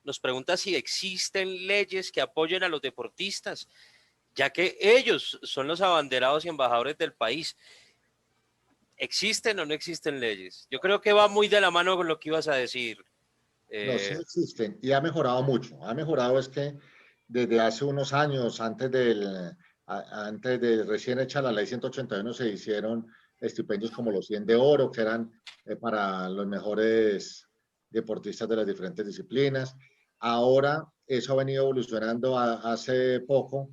nos pregunta si existen leyes que apoyen a los deportistas, ya que ellos son los abanderados y embajadores del país. ¿Existen o no existen leyes? Yo creo que va muy de la mano con lo que ibas a decir. no, sí Eh, existen y ha mejorado mucho. Ha mejorado es que desde hace unos años, antes de recién hecha la ley 181, se hicieron estipendios como los 100 de oro, que eran para los mejores deportistas de las diferentes disciplinas. Ahora eso ha venido evolucionando. Hace poco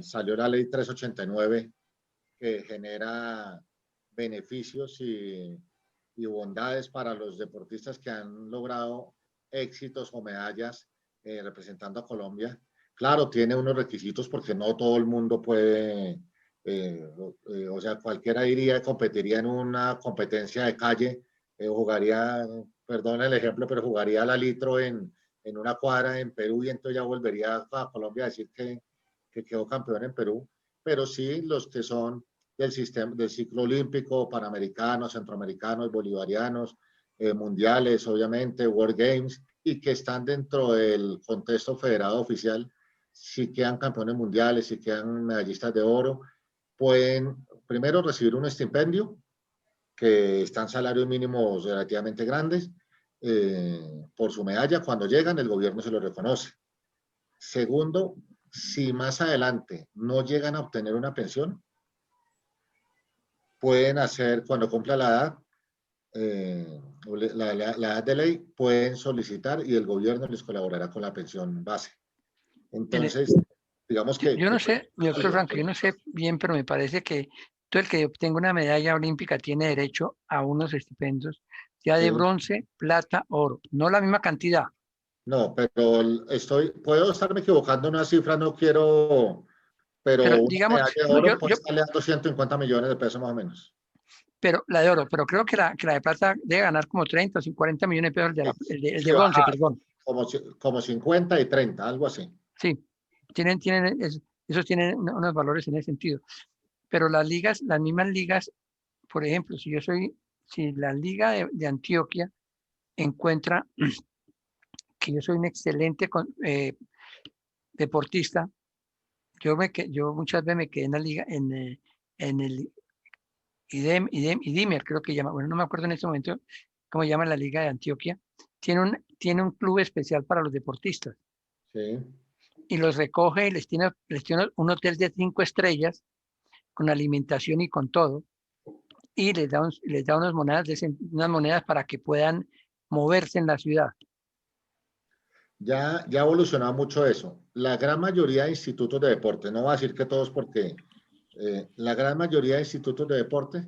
salió la ley 389 que genera beneficios y bondades para los deportistas que han logrado éxitos o medallas representando a Colombia. Claro, tiene unos requisitos porque no todo el mundo puede, o sea, cualquiera iría, competiría en una competencia de calle, jugaría, perdón el ejemplo, pero jugaría la litro en una cuadra en Perú y entonces ya volvería a Colombia a decir que quedó campeón en Perú. Pero sí los que son del sistema del ciclo olímpico, panamericanos, centroamericanos, bolivarianos, mundiales, obviamente, World Games, y que están dentro del contexto federado oficial, si quedan campeones mundiales, si quedan medallistas de oro, pueden primero recibir un estipendio, que están salarios mínimos relativamente grandes, por su medalla. Cuando llegan, el gobierno se lo reconoce. Segundo, si más adelante no llegan a obtener una pensión, pueden hacer, cuando cumpla la edad, la edad de ley, pueden solicitar y el gobierno les colaborará con la pensión base. Mire, Entonces, digamos yo que no sé, mi doctor Franco, yo no sé bien, pero me parece que todo el que obtenga una medalla olímpica tiene derecho a unos estipendios, ya de sí, bronce, plata, oro, no la misma cantidad. no, pero puedo estarme equivocando en una cifra, no quiero, pero Pero una digamos, medalla de no, oro puede estarle dando 150 millones de pesos más o menos. pero la de oro, pero creo que la de plata debe ganar como 30 o 40 millones de pesos, Sí, el de sí, bronce, bajar, perdón. como 50 y 30, algo así. Sí, esos tienen unos valores en ese sentido. Pero las ligas, las mismas ligas, por ejemplo, si la liga de Antioquia encuentra que yo soy un excelente deportista, yo muchas veces me quedé en la liga, en el IDEMER, creo que llama, bueno, no me acuerdo en este momento cómo llama la liga de Antioquia, tiene un club especial para los deportistas Sí. y los recoge y les tiene un hotel de 5 estrellas con alimentación y con todo y les da unas monedas para que puedan moverse en la ciudad. Ya ha evolucionado mucho eso. La gran mayoría de institutos de deporte, no voy a decir que todos porque la gran mayoría de institutos de deporte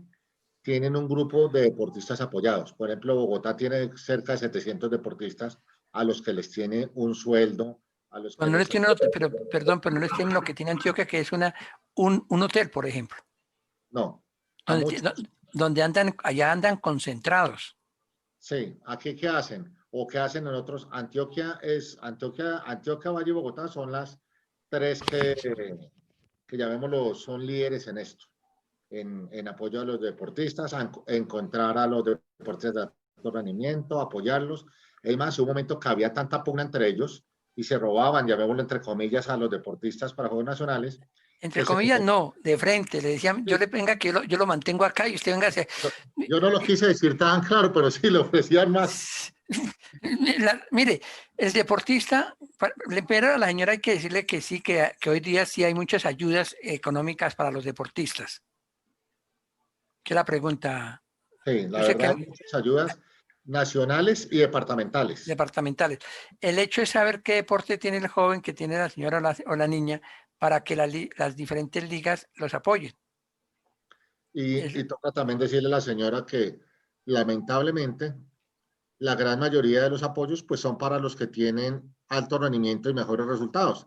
tienen un grupo de deportistas apoyados. Por ejemplo, Bogotá tiene cerca de 700 deportistas a los que les tiene un sueldo, a los Pero que no les les... tienen, pero, perdón, pero no les tienen lo que tiene Antioquia, que es un hotel, por ejemplo, No, a donde, muchos. donde allá andan concentrados. Sí, aquí ¿qué hacen? O qué hacen en otros. Antioquia, Valle y Bogotá son las tres que llamémoslo, son líderes en esto. En apoyo a los deportistas, a encontrar a los deportistas de alto rendimiento, apoyarlos. Es más, hubo un momento que había tanta pugna entre ellos y se robaban, llamémoslo entre comillas, a los deportistas para Juegos Nacionales, Entre que se comillas, no, de frente. Le decían, sí, venga, que yo lo mantengo acá y usted venga a hacer. yo no lo quise decir tan claro, pero sí le ofrecían más. Mire, el deportista, pero a la señora hay que decirle que sí, que hoy día sí hay muchas ayudas económicas para los deportistas. ¿Qué es la pregunta? Sí, Yo la sé que verdad, hay muchas ayudas nacionales y departamentales. departamentales. El hecho es saber qué deporte tiene el joven, que tiene la señora o la niña, para que las diferentes ligas los apoyen. Y toca también decirle a la señora que lamentablemente la gran mayoría de los apoyos pues son para los que tienen alto rendimiento y mejores resultados.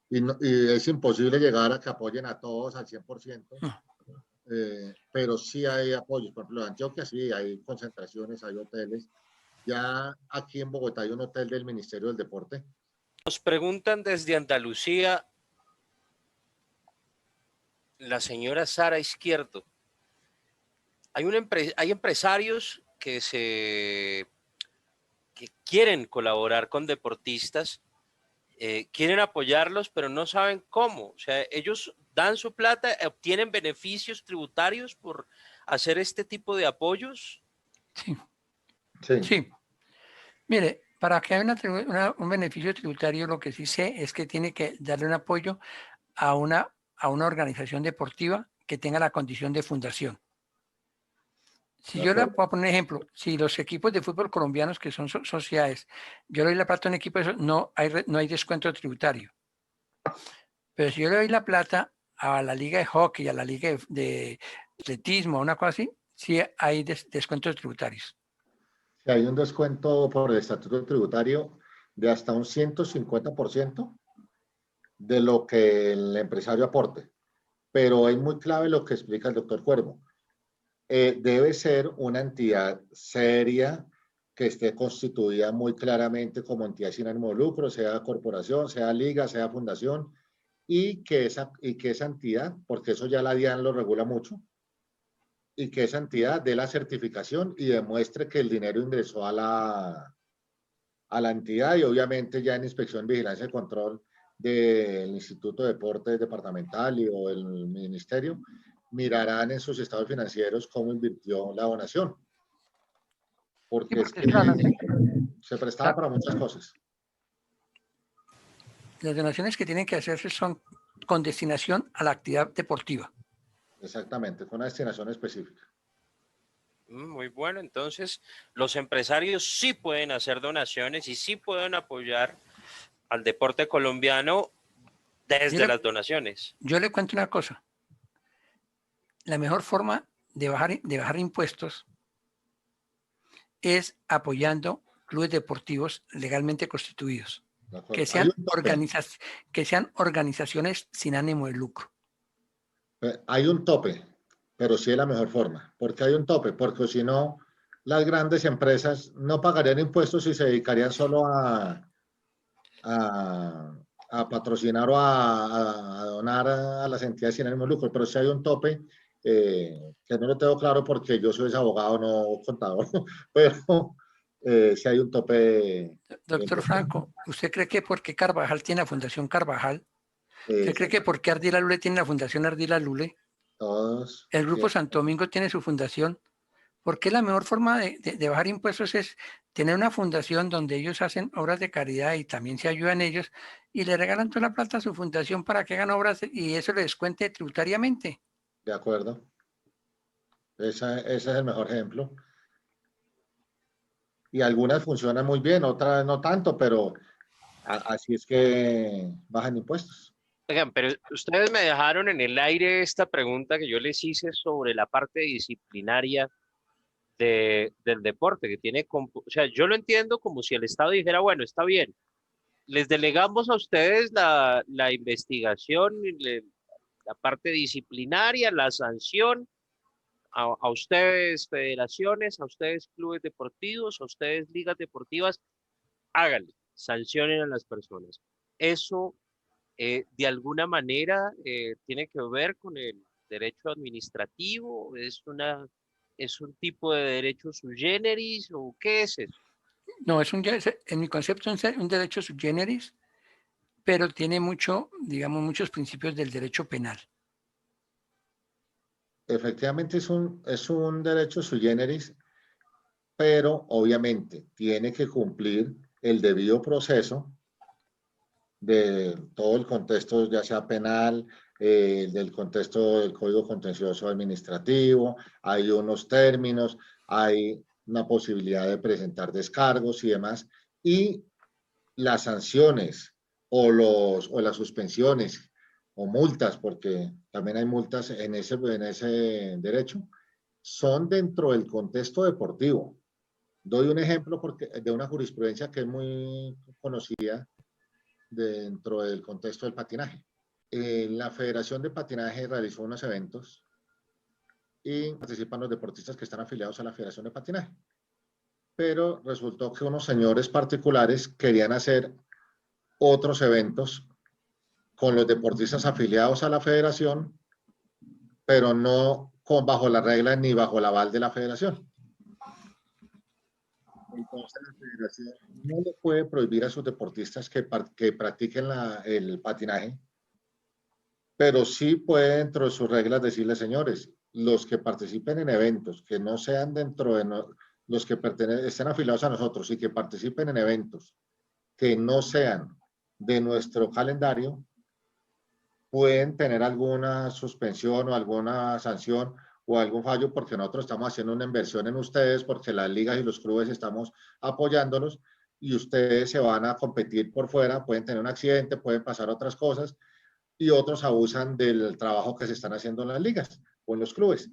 Y es imposible llegar a que apoyen a todos al 100%, pero sí hay apoyos. Por ejemplo, en Antioquia sí hay concentraciones, hay hoteles. Ya aquí en Bogotá hay un hotel del Ministerio del Deporte. Nos preguntan desde Andalucía, la señora Sara Izquierdo. Hay empresarios que quieren colaborar con deportistas, quieren apoyarlos, pero no saben cómo. O sea, ellos dan su plata, obtienen beneficios tributarios por hacer este tipo de apoyos. Sí, Sí. sí. Mire, para que haya un beneficio tributario, lo que sí sé es que tiene que darle un apoyo a una organización deportiva que tenga la condición de fundación. Si yo le puedo poner un ejemplo, si los equipos de fútbol colombianos que son sociedades, yo le doy la plata a un equipo, no hay descuento tributario. Pero si yo le doy la plata a la liga de hockey, a la liga de atletismo, una cosa así, sí hay descuentos tributarios. Hay un descuento por el estatuto tributario de hasta un 150% de lo que el empresario aporte. Pero es muy clave lo que explica el doctor Cuervo. Debe ser una entidad seria que esté constituida muy claramente como entidad sin ánimo de lucro, sea corporación, sea liga, sea fundación, y que esa entidad, porque eso ya la DIAN lo regula mucho, y que esa entidad dé la certificación y demuestre que el dinero ingresó a la entidad, y obviamente ya en inspección, vigilancia y control del Instituto de Deportes Departamental o el Ministerio, mirarán en sus estados financieros cómo invirtió la donación. Porque es que se prestaba para muchas cosas. Las donaciones que tienen que hacerse son con destinación a la actividad deportiva. Exactamente, con una destinación específica. Muy bueno, entonces los empresarios sí pueden hacer donaciones y sí pueden apoyar al deporte colombiano desde las donaciones. Yo le cuento una cosa. La mejor forma de bajar impuestos es apoyando clubes deportivos legalmente constituidos, que sean organizaciones sin ánimo de lucro. Hay un tope, pero sí es la mejor forma. ¿Por qué hay un tope? Porque si no, las grandes empresas no pagarían impuestos y se dedicarían solo a patrocinar o a donar a las entidades sin ánimo de lucro. Pero sí hay un tope, que no lo tengo claro porque yo soy abogado, no contador, pero sí hay un tope. Doctor Franco, ¿usted cree que porque Carvajal tiene la Fundación Carvajal? ¿Usted cree que porque Ardila Lule tiene la Fundación Ardila Lule? Todos. El Grupo Santo Domingo tiene su fundación. Porque la mejor forma de bajar impuestos es tener una fundación donde ellos hacen obras de caridad y también se ayudan ellos y le regalan toda la plata a su fundación para que hagan obras y eso le descuente tributariamente. De acuerdo. Ese es el mejor ejemplo. Y algunas funcionan muy bien, otras no tanto, pero así es que bajan impuestos. Oigan, pero ustedes me dejaron en el aire esta pregunta que yo les hice sobre la parte disciplinaria del deporte, que tiene, o sea, yo lo entiendo como si el Estado dijera, bueno, está bien, les delegamos a ustedes la investigación, la parte disciplinaria, la sanción, a ustedes federaciones, a ustedes clubes deportivos, a ustedes ligas deportivas, háganle, sancionen a las personas. Eso de alguna manera tiene que ver con el derecho administrativo, es un tipo de derecho sui generis o qué es eso. No, en mi concepto es un derecho sui generis, pero tiene muchos principios del derecho penal. Efectivamente es un derecho sui generis, pero obviamente tiene que cumplir el debido proceso de todo el contexto, ya sea penal, del contexto del Código Contencioso Administrativo, hay unos términos, hay una posibilidad de presentar descargos y demás, y las sanciones o las suspensiones o multas, porque también hay multas en ese derecho, son dentro del contexto deportivo. Doy un ejemplo de una jurisprudencia que es muy conocida dentro del contexto del patinaje. La Federación de Patinaje realizó unos eventos y participan los deportistas que están afiliados a la Federación de Patinaje. Pero resultó que unos señores particulares querían hacer otros eventos con los deportistas afiliados a la federación, pero no bajo las reglas ni bajo el aval de la federación. Entonces la federación no le puede prohibir a sus deportistas que practiquen el patinaje, pero sí puede dentro de sus reglas decirle, señores, los que participen en eventos que no sean dentro de los que estén afiliados a nosotros y que participen en eventos que no sean de nuestro calendario, pueden tener alguna suspensión o alguna sanción o algún fallo porque nosotros estamos haciendo una inversión en ustedes, porque las ligas y los clubes estamos apoyándolos y ustedes se van a competir por fuera, pueden tener un accidente, pueden pasar otras cosas y otros abusan del trabajo que se están haciendo en las ligas o en los clubes.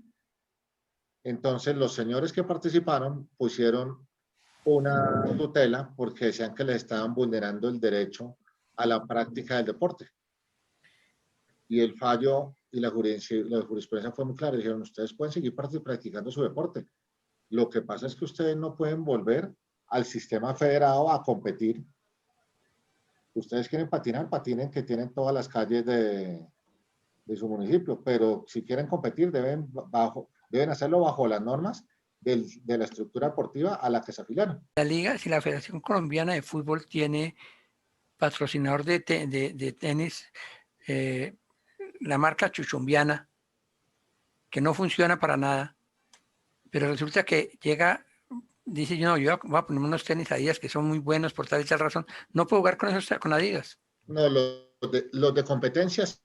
Entonces los señores que participaron pusieron una tutela porque decían que les estaban vulnerando el derecho a la práctica del deporte. Y el fallo y la jurisprudencia fue muy clara. Dijeron, ustedes pueden seguir practicando su deporte. Lo que pasa es que ustedes no pueden volver al sistema federado a competir. Ustedes quieren patinar, patinen, que tienen todas las calles de su municipio, pero si quieren competir deben hacerlo bajo las normas de la estructura deportiva a la que se afiliaron. La liga, si la Federación Colombiana de Fútbol tiene patrocinador de tenis, la marca Chuchumbiana, que no funciona para nada, pero resulta que llega, dice yo, no, yo voy a poner unos tenis Adidas que son muy buenos por tal y tal razón, no puedo jugar con esos, con Adidas. No, los de competencias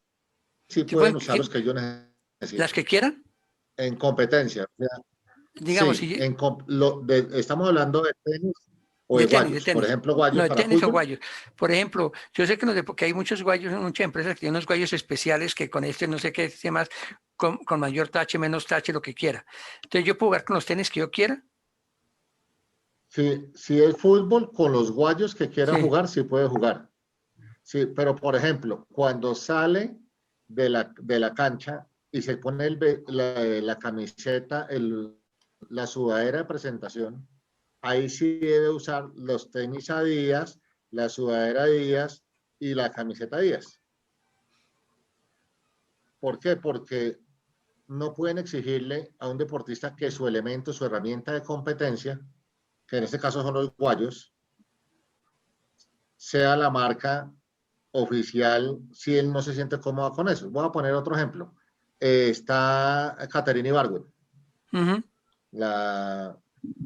sí ¿Sí pueden usar los que yo necesito. ¿Las que quieran? En competencia. O sea, Digamos, sí, si, estamos hablando de tenis o de guayos. tenis. Por ejemplo, guayos No, de para tenis o fútbol. guayos. Por ejemplo, yo sé que, porque hay muchos guayos, muchas empresas que tienen unos guayos especiales que con este no sé qué más, con mayor tache, menos tache, lo que quiera. Entonces yo puedo jugar con los tenis que yo quiera. Si es fútbol, con los guayos que quiera Sí. jugar, sí puede jugar. Sí, pero por ejemplo, cuando sale de la cancha y se pone la camiseta, la sudadera de presentación, ahí sí debe usar los tenis Adidas, la sudadera Adidas y la camiseta Adidas. ¿Por qué? Porque no pueden exigirle a un deportista que su elemento, su herramienta de competencia, que en este caso son los guayos, sea la marca oficial si él no se siente cómodo con eso. Voy a poner otro ejemplo. Está Caterina Ibargüen, la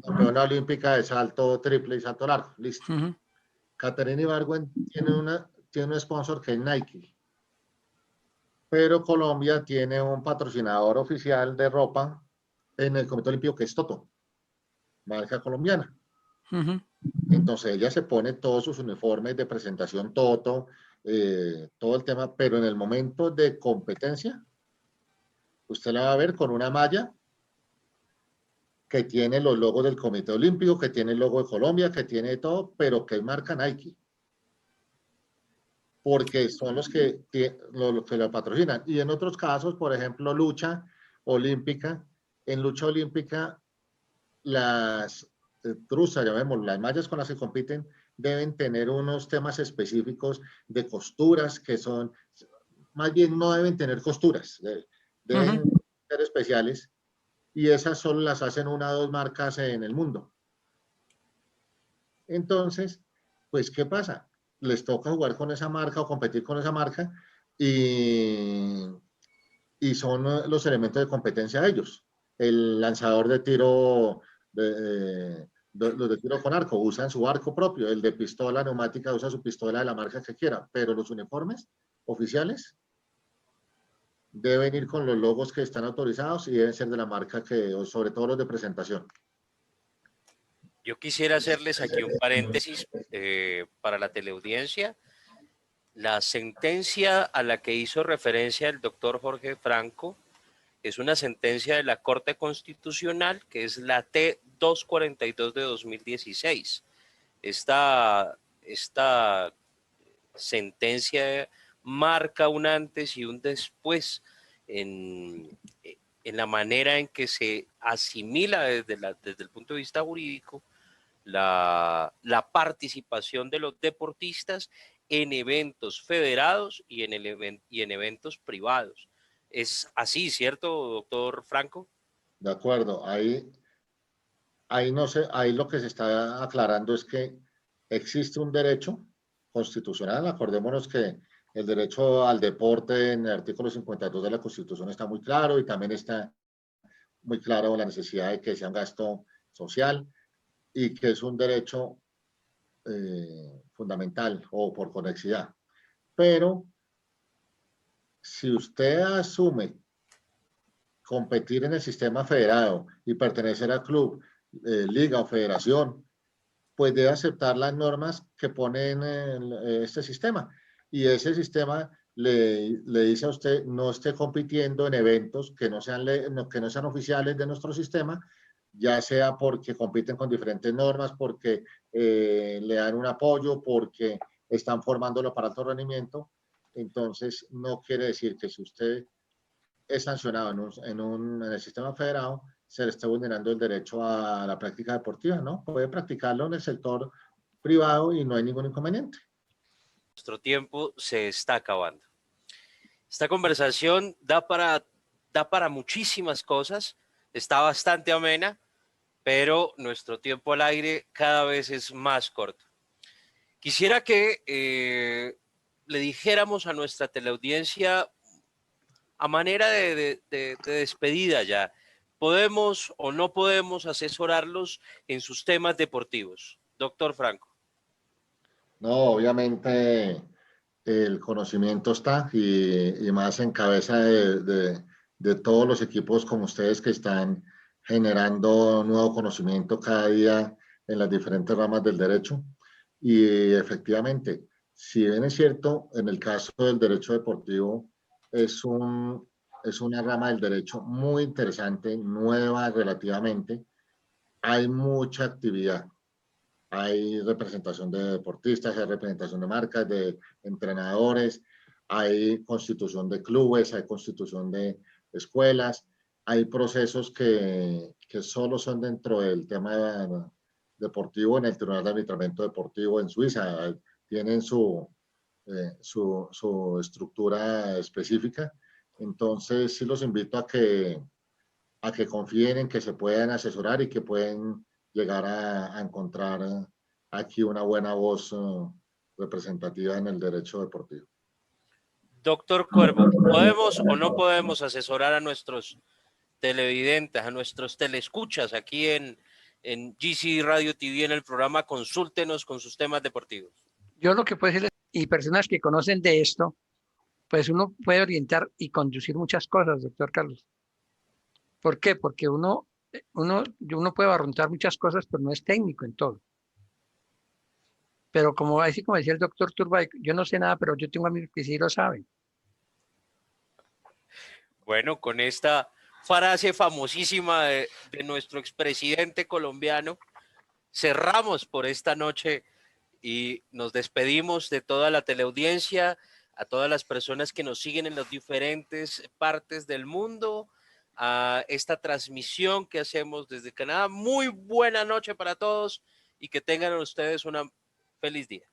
campeona olímpica de salto triple y salto largo. Listo. Caterina Ibargüen tiene un sponsor que es Nike. Pero Colombia tiene un patrocinador oficial de ropa en el Comité Olímpico que es Toto, marca colombiana. Entonces ella se pone todos sus uniformes de presentación Toto, todo el tema, pero en el momento de competencia, usted la va a ver con una malla que tiene los logos del Comité Olímpico, que tiene el logo de Colombia, que tiene todo, pero que marca Nike. Porque son los que lo patrocinan. Y en otros casos, por ejemplo, lucha olímpica, en lucha olímpica, las truzas, llamémoslo, las mallas con las que compiten, deben tener unos temas específicos de costuras que son, más bien no deben tener costuras, deben ser especiales y esas solo las hacen una o dos marcas en el mundo. Entonces, pues, ¿qué pasa? Les toca jugar con esa marca o competir con esa marca y son los elementos de competencia de ellos. El lanzador de tiro, los de tiro con arco usan su arco propio, el de pistola neumática usa su pistola de la marca que quiera, pero los uniformes oficiales deben ir con los logos que están autorizados y deben ser de la marca o sobre todo los de presentación. Yo quisiera hacerles aquí un paréntesis para la teleaudiencia. La sentencia a la que hizo referencia el doctor Jorge Franco es una sentencia de la Corte Constitucional, que es la 242 de 2016. Esta sentencia marca un antes y un después en, en la manera en que se asimila desde el punto de vista jurídico la participación de los deportistas en eventos federados y en eventos privados. ¿Es así, cierto, doctor Franco? De acuerdo, ahí no sé, ahí lo que se está aclarando es que existe un derecho constitucional. Acordémonos que el derecho al deporte en el artículo 52 de la Constitución está muy claro, y también está muy claro la necesidad de que sea un gasto social y que es un derecho fundamental o por conexidad. Pero si usted asume competir en el sistema federado y pertenecer a club, liga o federación, pues debe aceptar las normas que pone en este sistema. Y ese sistema le dice a usted: no esté compitiendo en eventos que no sean oficiales de nuestro sistema, ya sea porque compiten con diferentes normas, porque le dan un apoyo, porque están formándolo para alto rendimiento. Entonces, no quiere decir que si usted es sancionado en el sistema federado, se le está vulnerando el derecho a la práctica deportiva, ¿no? Puede practicarlo en el sector privado y no hay ningún inconveniente. Nuestro tiempo se está acabando. Esta conversación da para muchísimas cosas, está bastante amena, pero nuestro tiempo al aire cada vez es más corto. Quisiera que le dijéramos a nuestra teleaudiencia, a manera de despedida ya, ¿podemos o no podemos asesorarlos en sus temas deportivos? Doctor Franco. No, obviamente el conocimiento está, y más en cabeza de todos los equipos como ustedes, que están generando nuevo conocimiento cada día en las diferentes ramas del derecho. Y efectivamente, si bien es cierto, en el caso del derecho deportivo es es una rama del derecho muy interesante, nueva relativamente, hay mucha actividad. Hay representación de deportistas, hay representación de marcas, de entrenadores, hay constitución de clubes, hay constitución de escuelas, hay procesos que solo son dentro del tema deportivo en el Tribunal de Arbitramiento Deportivo en Suiza. Tienen su estructura específica. Entonces, sí los invito a que confíen en que se pueden asesorar y que pueden llegar a encontrar aquí una buena voz representativa en el derecho deportivo. Doctor Cuervo, ¿podemos o no podemos asesorar a nuestros televidentes, a nuestros telescuchas aquí en GC Radio TV en el programa Consúltenos con sus temas deportivos? Yo lo que puedo decirles, y personas que conocen de esto, pues uno puede orientar y conducir muchas cosas, doctor Carlos. ¿Por qué? Porque uno puede barruntar muchas cosas, pero no es técnico en todo. Pero como así como decía el doctor Turbay, yo no sé nada, pero yo tengo amigos que sí lo saben. Bueno, con esta frase famosísima de nuestro expresidente colombiano, cerramos por esta noche y nos despedimos de toda la teleaudiencia, a todas las personas que nos siguen en las diferentes partes del mundo, a esta transmisión que hacemos desde Canadá. Muy buena noche para todos y que tengan ustedes una feliz día.